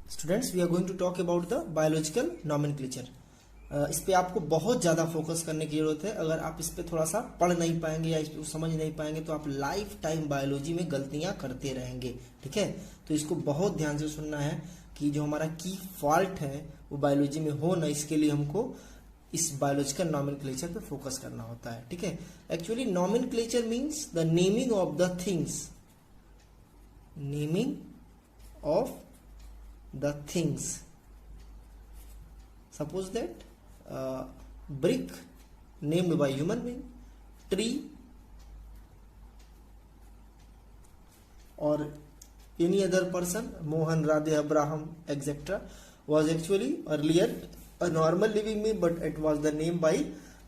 Students we are going to talk about the biological nomenclature. इस पे आपको बहुत ज़्यादा फोकस करने की जरूरत है। अगर आप इस पे थोड़ा सा पढ़ नहीं पाएंगे या इसको समझ नहीं पाएंगे तो आप लाइफ टाइम बायोलॉजी में गलतियां करते रहेंगे। ठीक है, तो इसको बहुत ध्यान से सुनना है कि जो हमारा की फॉल्ट है वो बायोलॉजी में हो ना, इसके लिए हमको इस बायोलॉजिकल नॉमेनक्लेचर पे फोकस करना होता है। ठीक है, actually nomenclature means the naming of the things, naming of the things. Suppose that brick named by human being, tree or any other person, Mohan, Radhe, Abraham, etc. was actually earlier a normal living being, but it was the name by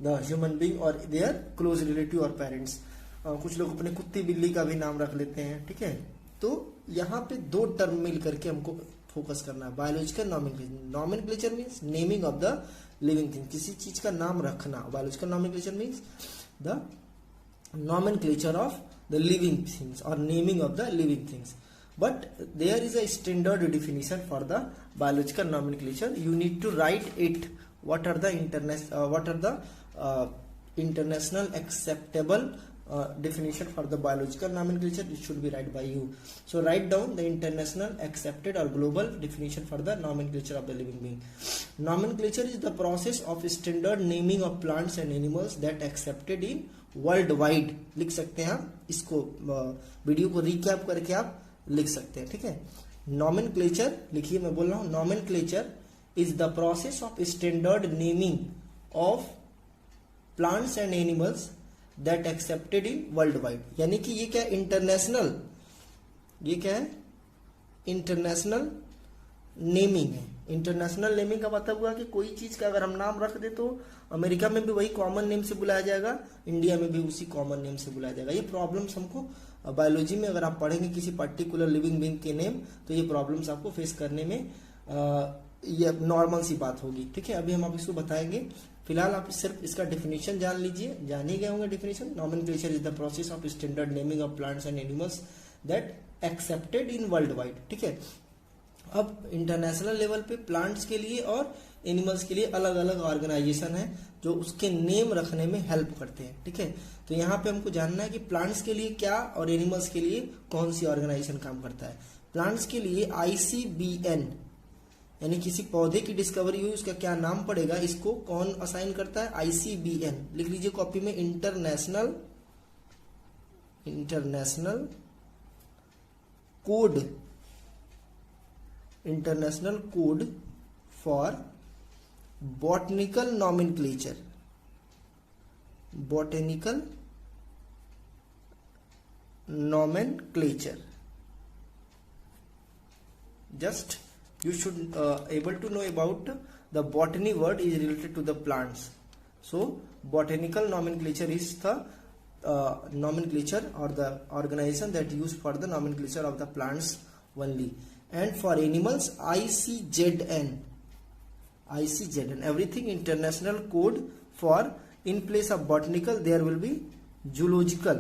the human being or their close relative or parents. कुछ लोग अपने कुत्ती बिल्ली का भी नाम रख लेते हैं। ठीक है, तो यहाँ पे दो टर्म मिल करके हमको फोकस करना है। Biological nomenclature, nomenclature means naming of the living thing, किसी चीज का नाम रखना। Biological nomenclature means the nomenclature of the living things और naming of the living things. But there is a standard definition for the biological nomenclature. You need to write it, what are the international acceptable definition for the biological nomenclature. It should be write by you. So write down the international accepted or global definition for the nomenclature of the living being. Nomenclature is the process of standard naming of plants and animals that accepted in worldwide. लिख सकते हैं आप इसको, video को recap करके आप लिख सकते हैं। ठीक है, nomenclature लिखिए, मैं बोल रहा हूँ nomenclature is the process of standard naming of plants and animals that accepted in world wide. यानी कि ये क्या है, इंटरनेशनल, ये क्या है, इंटरनेशनल नेमिंग है। इंटरनेशनल नेमिंग का मतलब हुआ कि कोई चीज का अगर हम नाम रख दे तो अमेरिका में भी वही कॉमन नेम से बुलाया जाएगा, इंडिया में भी उसी कॉमन नेम से बुलाया जाएगा। ये प्रॉब्लम्स हमको बायोलॉजी में अगर आप पढ़ेंगे किसी पर्टिकुलर लिविंग बीइंग के नेम, तो ये प्रॉब्लम्स आपको फेस करने में ये नॉर्मल सी बात होगी। ठीक है, अभी हम आप इसको बताएंगे। फिलहाल आप सिर्फ इसका डेफिनेशन जान लीजिए, जान ही गए होंगे definition. Nomenclature is the process of standard naming of plants and animals that accepted in world wide. ठीक है, अब इंटरनेशनल लेवल पे प्लांट्स के लिए और एनिमल्स के लिए अलग अलग ऑर्गेनाइजेशन है जो उसके नेम रखने में हेल्प करते हैं। ठीक है, तो यहाँ पे हमको जानना है कि प्लांट्स के लिए क्या और एनिमल्स के लिए कौन सी ऑर्गेनाइजेशन काम करता है। प्लांट्स के लिए ICBN, यानी किसी पौधे की डिस्कवरी हुई उसका क्या नाम पड़ेगा, इसको कौन असाइन करता है, ICBN। लिख लीजिए कॉपी में, international code, international code for botanical nomenclature, botanical nomenclature. Just you should able to know about the botany word is related to the plants. So botanical nomenclature is the nomenclature or the organization that used for the nomenclature of the plants only. And for animals, ICZN, everything international code for, in place of botanical there will be zoological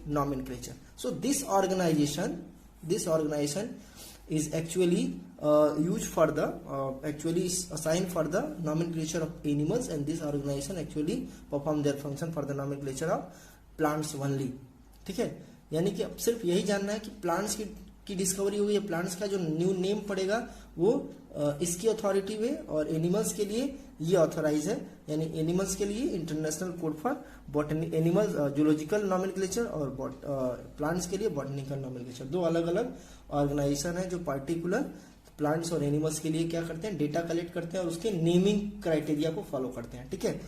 nomenclature. So this organization is actually used for the actually is assigned for the nomenclature of animals, and this organization actually perform their function for the nomenclature of plants only. ठीक है, यानी कि अब सिर्फ यही जानना है कि प्लांट्स की डिस्कवरी हुई है, प्लांट्स का जो न्यू नेम पड़ेगा वो इसकी अथॉरिटी में, और एनिमल्स के लिए ये ऑथराइज है। यानी एनिमल्स के लिए international code for botany, animals zoological nomenclature, और प्लांट्स के लिए बॉटनिकल नॉमेनक्लेचर। दो अलग अलग ऑर्गेनाइजेशन है जो पार्टिकुलर प्लांट्स और एनिमल्स के लिए क्या करते हैं, डेटा कलेक्ट करते हैं और उसके नेमिंग क्राइटेरिया को फॉलो करते हैं। ठीक है,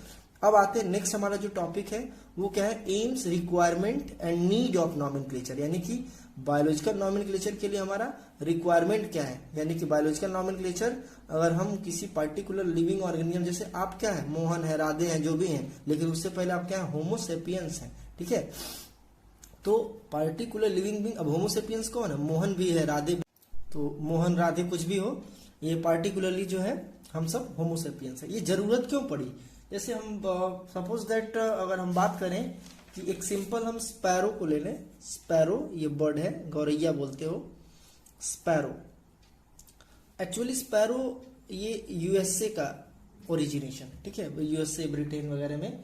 अब आते हैं नेक्स्ट, हमारा जो टॉपिक है वो क्या है, AIIMS, requirement and need of nomenclature. यानी कि बायोलॉजिकल नॉमेनक्लेचर के लिए हमारा रिक्वायरमेंट क्या है। यानी कि बायोलॉजिकल नॉमेनक्लेचर अगर हम किसी पर्टिकुलर लिविंग ऑर्गेनिज्म, जैसे आप क्या है, मोहन है, राधे हैं, जो भी हैं, लेकिन उससे पहले आप क्या है, होमोसेपियंस हैं। ठीक है, तो पर्टिकुलर लिविंग बीइंग, अब होमोसेपियंस कौन है, मोहन भी है, राधे, तो मोहन राधे कुछ भी हो, ये पार्टिकुलरली जो है हम सब होमोसेपियंस है। ये जरूरत क्यों पड़ी, जैसे हम सपोज दैट अगर हम बात करें कि एक सिंपल हम स्पैरो को ले लें, स्पैरो ये बर्ड है, गौरैया बोलते हो, स्पैरो। एक्चुअली स्पैरो ये यूएसए का ओरिजिनेशन, ठीक है, यूएसए ब्रिटेन वगैरह में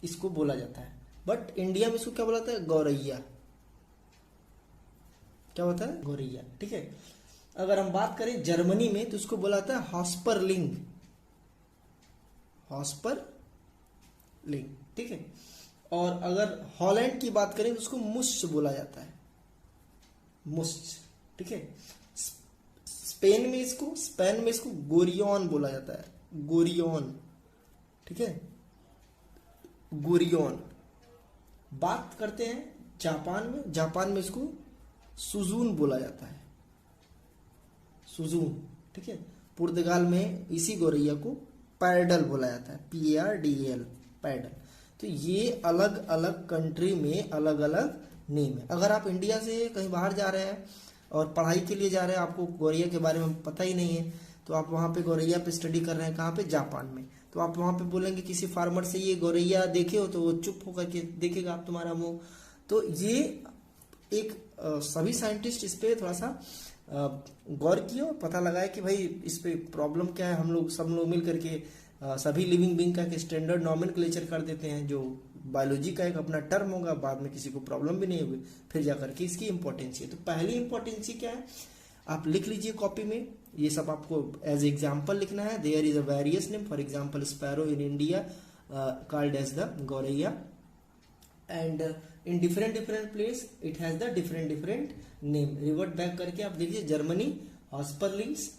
इसको बोला जाता है, बट इंडिया में इसको क्या बोला जाता है, गौरैया। क्या होता है, गौरैया, ठीक है। अगर हम बात करें जर्मनी में तो इसको बोला जाता है हॉस्परलिंग, हॉस्परलिंग, ठीक है। और अगर हॉलैंड की बात करें तो उसको मुश्च बोला जाता है, मुश्च, ठीक है। स्पेन में इसको गोरियन बोला जाता है, गोरियन, ठीक है, गोरियन। बात करते हैं जापान में इसको सुजून बोला जाता है, सुजून, ठीक है। पुर्तगाल में इसी गौरैया को पैडल बोला जाता है, PARDAL, पैडल। तो ये अलग अलग कंट्री में अलग अलग नेम है। अगर आप इंडिया से कहीं बाहर जा रहे हैं और पढ़ाई के लिए जा रहे हैं, आपको गौरैया के बारे में पता ही नहीं है, तो आप वहाँ पे गौरैया पे स्टडी कर रहे हैं, कहाँ पे, जापान में, तो आप वहाँ पे बोलेंगे किसी फार्मर से ये गौरैया देखे हो, तो वो चुप होकर के देखेगा आप तुम्हारा मुंह। तो ये एक सभी साइंटिस्ट इस पे थोड़ा सा गौर किए और पता लगाए कि भाई इस पे प्रॉब्लम क्या है। हम लोग सब लोग मिल करके सभी लिविंग बीइंग का स्टैंडर्ड नॉमेनक्लेचर कर देते हैं, जो बायोलॉजी का एक अपना टर्म होगा, बाद में किसी को प्रॉब्लम भी नहीं होगी, फिर जाकर के इसकी इंपॉर्टेंसी है। तो पहली इंपॉर्टेंसी क्या है, आप लिख लीजिए कॉपी में, ये सब आपको एज एग्जाम्पल लिखना है। There is a various name, for example sparrow in India called as the gauraiya, and in different place it has the different name. Revert back करके आप देखिए, जर्मनी हॉस्परलिंग्स,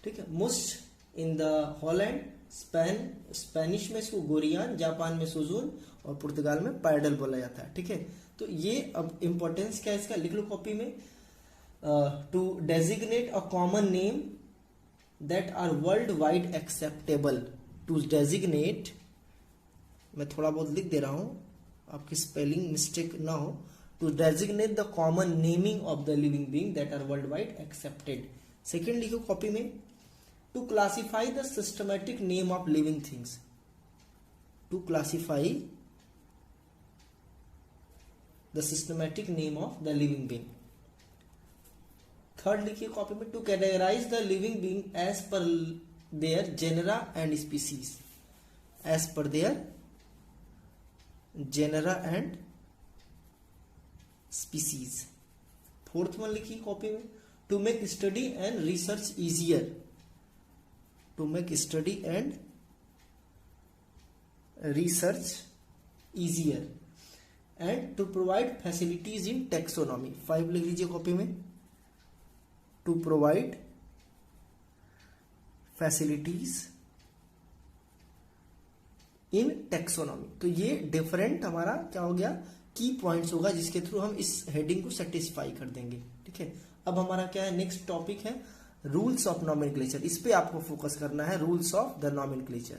ठीक है, मुस्ट इन द हॉलैंड, स्पेनिश में इसको गोरियान, जापान में सुजून, और पुर्तगाल में पैडल बोला जाता है, ठीक है। तो ये अब इंपॉर्टेंस क्या है इसका, लिख लो कॉपी में। To designate a common name that are world wide acceptable, to designate, मैं थोड़ा बहुत लिख दे रहा हूं, आपकी स्पेलिंग मिस्टेक ना हो, to designate the common naming of the living being that are world wide accepted. Second लिखो कॉपी में, to classify the systematic name of living things, to classify the systematic name of the living being. Third लिखिए copy में, to categorize the living being as per their genera and species, as per their genera and species. Fourth one लिखिए copy में, to make study and research easier, to make study and research easier, and to provide facilities in taxonomy. 5 लिख लीजिए copy में, to provide facilities in taxonomy. तो ये different हमारा क्या हो गया, की पॉइंट्स होगा, जिसके थ्रू हम इस हेडिंग को सेटिस्फाई कर देंगे, ठीक है। अब हमारा क्या है, नेक्स्ट टॉपिक है रूल्स ऑफ नॉमेनक्लेचर। इस पे आपको फोकस करना है, rules of the nomenclature,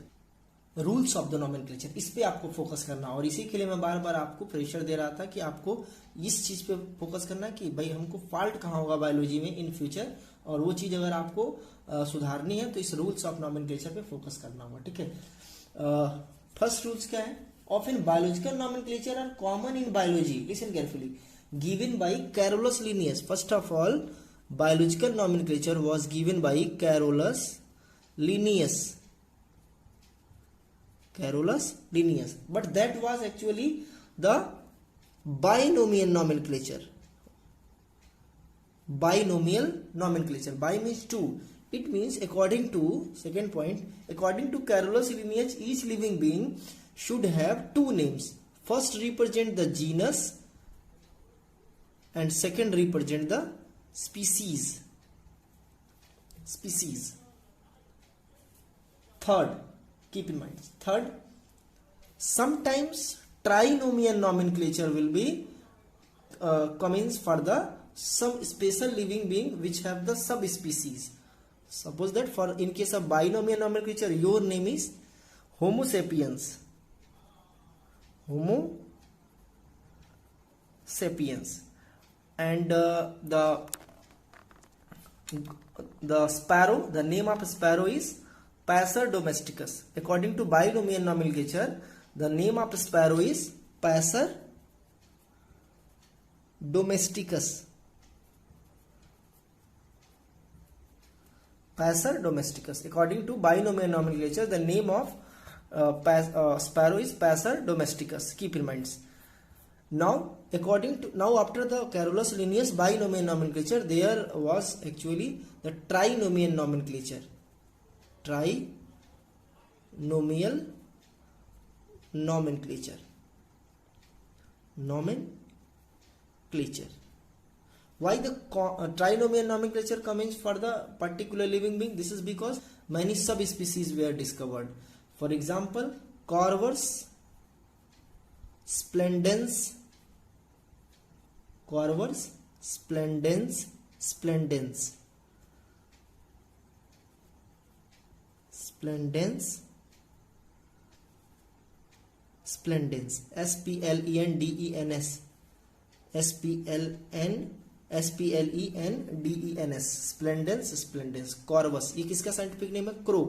rules of the nomenclature, इस पे आपको फोकस करना। और इसी के लिए मैं बार बार आपको प्रेशर दे रहा था कि आपको इस चीज पे फोकस करना है कि भाई हमको फॉल्ट कहाँ होगा बायोलॉजी में इन फ्यूचर, और वो चीज अगर आपको सुधारनी है तो इस रूल्स ऑफ नॉमेनक्लेचर पे फोकस करना होगा, ठीक है। फर्स्ट रूल्स क्या है, often biological nomenclature are common in biology, listen carefully, given by Carolus Linnaeus. First of all, biological nomenclature was given by Carolus Linnaeus, but that was actually the binomial nomenclature. Binomial nomenclature, bi means two, it means according to, second point, according to Carolus Linnaeus, each living being should have two names, first represent the genus and second represent the species. Third, keep in mind, third, sometimes trinomial nomenclature will be comes for the some special living being which have the subspecies. Suppose that for in case of binomial nomenclature, your name is Homo sapiens, and the sparrow, the name of sparrow is Passer domesticus. According to binomial nomenclature, the name of sparrow is Passer domesticus. Passer domesticus. According to binomial nomenclature, the name of sparrow is Passer domesticus. Keep in mind. Now, after the Carolus Linnaeus binomial nomenclature, there was actually the trinomial nomenclature. Trinomial nomenclature. Why the trinomial nomenclature comes for the particular living being? This is because many subspecies were discovered. For example, Corvus splendens, splendens, splendens, Corvus, ये किसका scientific name है? Crow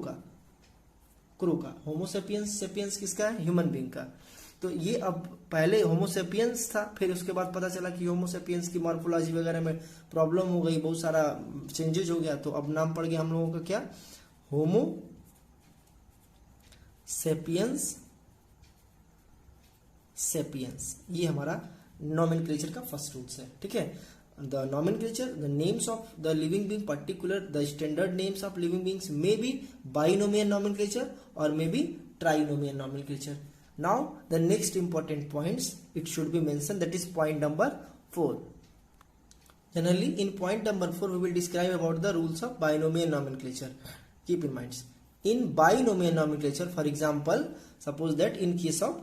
का। Homo sapiens sapiens किसका है? Human being का। तो ये अब पहले होमोसेपियंस था, फिर उसके बाद पता चला कि होमोसेपियंस की मॉर्फोलॉजी वगैरह में प्रॉब्लम हो गई, बहुत सारा चेंजेज हो गया, तो अब नाम पड़ गया हम लोगों का क्या? Homo sapiens. ये हमारा नॉमेनक्लेचर का फर्स्ट रूल्स है, ठीक है। The nomenclature, the names of the living being, particular the standard names of living beings may be binomial nomenclature और may be trinomial nomenclature. Now the next important points it should be mentioned, that is point number 4. Generally in point number 4 we will describe about the rules of binomial nomenclature. Keep in mind, in binomial nomenclature, for example, suppose that in case of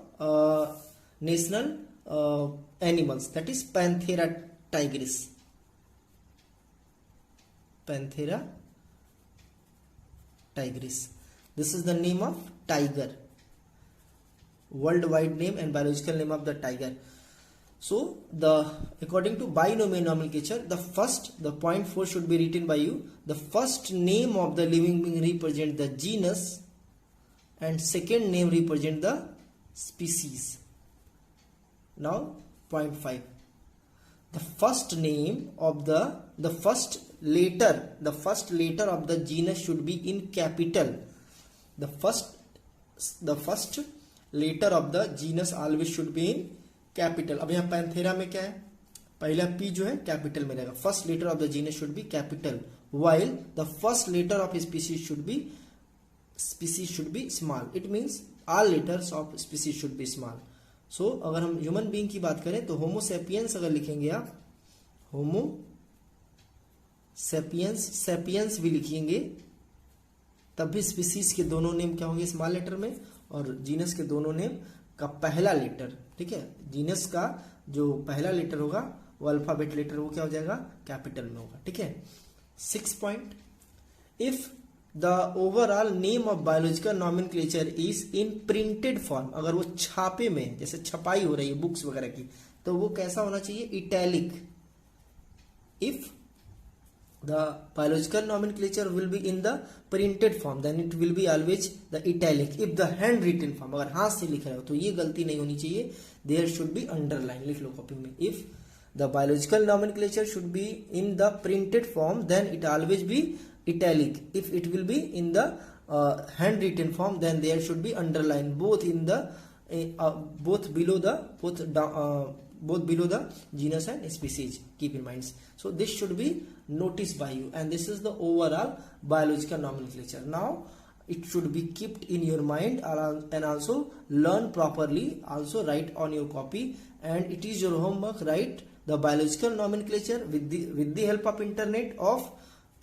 national animals, that is Panthera tigris, this is the name of tiger, worldwide name and biological name of the tiger. So according to binomial nomenclature, the point 4 should be written by you. The first name of the living being represent the genus and second name represent the species. Now point 5, the first name of the first letter of the genus should be in capital. The first letter of the genus always should be in capital. अब यहाँ Panthera में क्या है? पहला P जो है capital में रहेगा। First letter of the genus should be capital, while the first letter of species should be small. It means all letters of species should be small. So अगर हम ह्यूमन बीइंग की बात करें तो होमो सेपियंस अगर लिखेंगे आप, होमो सेपियंस भी लिखेंगे तब भी स्पीसीज के दोनों नेम क्या होंगे? स्मॉल लेटर में, और जीनस के दोनों नेम का पहला लेटर, ठीक है, जीनस का जो पहला लेटर होगा वो अल्फाबेट लेटर, वो क्या हो जाएगा? कैपिटल में होगा, ठीक है। 6 point, if the overall name of biological nomenclature is in printed form, अगर वो छापे में, जैसे छपाई हो रही है बुक्स वगैरह की, तो वो कैसा होना चाहिए? Italic. If the biological nomenclature will be in the printed form, then it will be always the italic. If the handwritten form, अगर हाथ से लिख रहे हो तो ये गलती नहीं होनी चाहिए, there should be underline, लिख लो कॉपी में। If the biological nomenclature should be in the printed form, then it always be italic. If it will be in the handwritten form, then there should be underline both in the both below the genus and species. Keep in mind. So this should be noticed by you, and this is the overall biological nomenclature. Now it should be kept in your mind and also learn properly. Also write on your copy, and it is your homework. Write the biological nomenclature with the help of internet of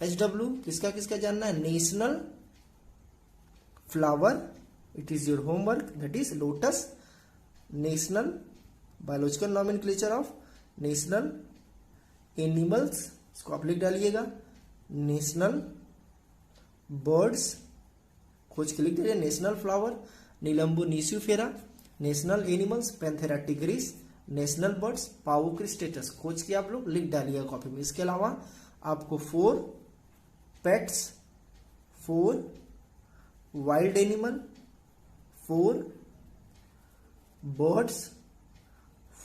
HW. किसका जानना है? National flower. It is your homework. That is lotus. National biological nomenclature of national animals, इसको आप लिख डालिएगा। National birds, खोज के लिख दीजिए। National flower Nelumbo nucifera, national animals Panthera tigris, national birds Pavo cristatus, खोज के आप लोग लिख डालिएगा कॉपी में। इसके अलावा आपको 4 pets, 4 wild animal, 4 birds,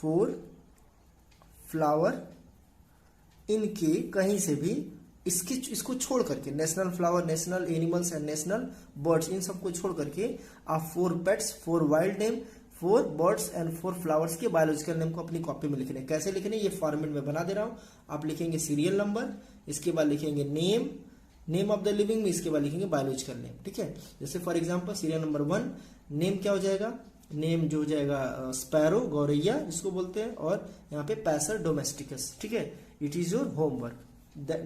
4 flower, इनके कहीं से भी इसको छोड़ करके, national flower, national animals and national birds, इन सबको छोड़ करके आप 4 pets, 4 wild name, 4 birds and 4 flowers के बायोलॉजिकल नेम को अपनी कॉपी में लिखने। कैसे लिखने, ये फॉर्मेट में बना दे रहा हूं। आप लिखेंगे सीरियल नंबर, इसके बाद लिखेंगे नेम ऑफ द लिविंग में, इसके बाद लिखेंगे बायोलॉजिकल नेम। ठीक है, जैसे for example serial number 1 name क्या हो जाएगा, नेम जो हो जाएगा स्पैरो, गौरैया जिसको बोलते हैं, और यहाँ पे पैसर डोमेस्टिकस। ठीक है, it is your homework.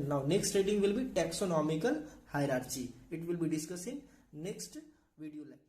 Now next reading will be taxonomical hierarchy. It will be discussed in next video lecture.